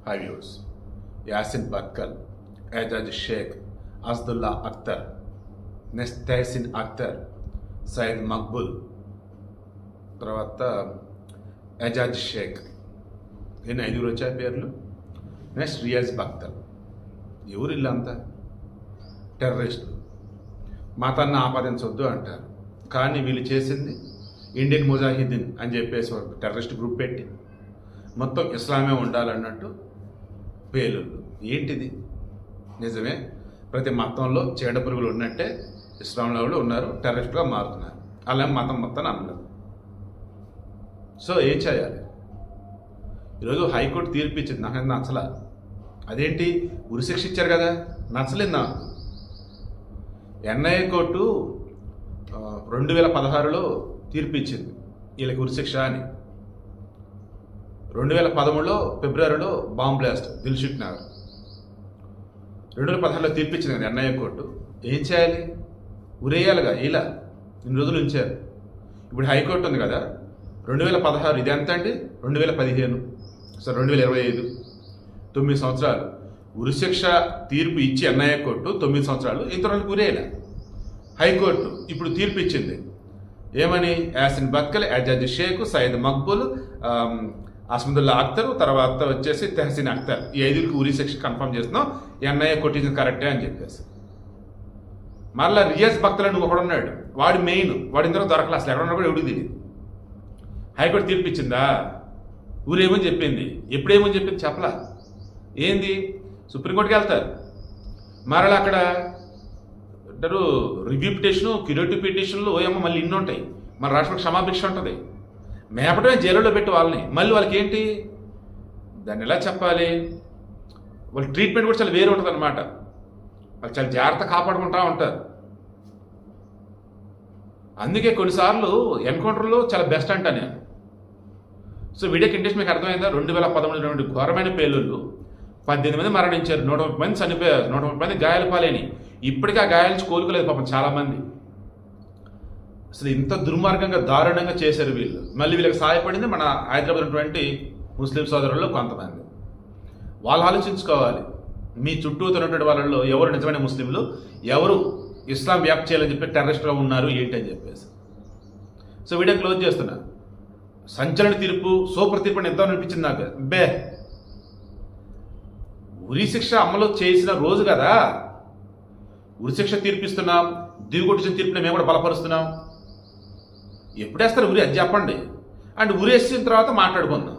హైవ్యూస్ Yasin buccal, Ejaz Sheikh, అస్దుల్లా Akhtar, next Tehsin Akhtar, Syed Maqbool, తర్వాత ఏజాజ్ షేక్. ఎన్ని 5 వచ్చాయి పేర్లు. నెక్స్ట్ రియాజ్ బక్తల్. ఎవరు ఇల్లంతా టెర్రరిస్టులు. మతాన్ని ఆపాదించవద్దు అంటారు, కానీ వీళ్ళు చేసింది ఇండియన్ ముజాహిదీన్ అని చెప్పేసి ఒక టెర్రరిస్ట్ గ్రూప్ పెట్టి మొత్తం ఇస్లామే ఉండాలన్నట్టు పేలుళ్ళు. ఏంటిది? నిజమే, ప్రతి మతంలో చీడ పురుగులు ఉన్నట్టే ఇస్లాంలో కూడా ఉన్నారు, టెర్రరిస్ట్గా మారుతున్నారు. అలా మతం మొత్తం అనలేదు. సో ఏం చేయాలి? ఈరోజు హైకోర్టు తీర్పు ఇచ్చింది, నాకు నచ్చలా. అదేంటి, ఉరిశిక్ష ఇచ్చారు కదా, నచ్చలేదు నాకు. ఎన్ఐఏ కోర్టు 2016లో తీర్పు ఇచ్చింది వీళ్ళకి ఉరిశిక్ష అని. 2013లో ఫిబ్రవరిలో బాంబ్ బ్లాస్ట్ దిల్షుక్ నగర్. 2016లో తీర్పు ఇచ్చింది కదా ఎన్ఐఏ కోర్టు. ఏం చేయాలి? ఉరేయాలిగా. ఇలా ఇన్ని రోజులు ఉంచారు. ఇప్పుడు హైకోర్టు ఉంది కదా, 2016 ఇది ఎంత అండి, 2015 సార్ 2025 9 సంవత్సరాలు ఉరిశిక్ష తీర్పు ఇచ్చి ఎన్ఐఏ కోర్టు 9 సంవత్సరాలు ఇంతవరకు ఉరేయాలి. హైకోర్టు ఇప్పుడు తీర్పు ఇచ్చింది ఏమని? యాసిన్ బక్కల్, ఏజాజ్ షేక్, సయద్ మక్బుల్, అస్దుల్లా అఖ్తర్, తర్వాత వచ్చేసి తెహసిన్ అఖ్తర్, ఈ 5కి ఉరిశిక్ష కన్ఫర్మ్ చేస్తున్నాం, ఎన్ఐఏ కొట్టింది కరెక్టే అని చెప్పేసి. మళ్ళీ రియాజ్ బక్తల్ అని ఒకడు ఉన్నాడు, వాడు మెయిన్, వాడి ఇంతలో దొరకలే, అసలు ఎక్కడ ఉన్నా కూడా ఎవడికి తెలియదు. హైకోర్టు తీర్పు ఇచ్చిందా? ఊరేమని చెప్పింది, ఎప్పుడేమని చెప్పింది చెప్పలా. ఏంది? సుప్రీంకోర్టుకి వెళ్తారు, మరలా అక్కడ అంటారు రివ్యూ పిటిషను, క్యూరేటివ్ పిటిషన్లు, ఓయమ్మ మళ్ళీ ఇన్ని ఉంటాయి. మన రాష్ట్రంలో క్షమాభిక్ష ఉంటుంది. మేపటమే జైలులో పెట్టి వాళ్ళని, మళ్ళీ వాళ్ళకి ఏంటి దాన్ని ఎలా చెప్పాలి, వాళ్ళ ట్రీట్మెంట్ కూడా చాలా వేరే ఉంటుంది అనమాట. వాళ్ళు చాలా జాగ్రత్త కాపాడుకుంటూ ఉంటారు. అందుకే కొన్నిసార్లు ఎన్కౌంటర్లో చాలా బెస్ట్ అంటా నేను. సో వీడియో కండిషన్ మీకు అర్థమైందా? 2013 నుండి ఘోరమైన పేలుళ్ళు, 18 మంది మరణించారు, 130 మంది చనిపోయారు, 130 మంది గాయాల పాలేని. ఇప్పటికీ ఆ గాయాల నుంచి కోలుకోలేదు పాపం చాలామంది. అసలు ఇంత దుర్మార్గంగా దారుణంగా చేశారు వీళ్ళు. మళ్ళీ వీళ్ళకి సహాయపడింది మన హైదరాబాద్ ఉన్నటువంటి ముస్లిం సోదరుల్లో కొంతమంది. వాళ్ళు ఆలోచించుకోవాలి, మీ చుట్టూ ఉన్నటువంటి వాళ్ళల్లో ఎవరు నిజమైన ముస్లింలు, ఎవరు ఇస్లాం వ్యాప్తి చేయాలని చెప్పి టెర్రరిస్ట్గా ఉన్నారు ఏంటి అని చెప్పేసి. సో వీడియో క్లోజ్ చేస్తున్నా. సంచలన తీర్పు, సూపర్ తీర్పు అని ఎంతో అనిపించింది నాకు. ఉరిశిక్ష అమలు చేసిన రోజు కదా ఉరిశిక్ష తీర్పిస్తున్నాం, దిగుకొట్టించిన తీర్పుని మేము కూడా బలపరుస్తున్నాం. ఎప్పుడేస్తారు ఉరి అది చెప్పండి, అండ్ ఉరేసిన తర్వాత మాట్లాడుకుందాం.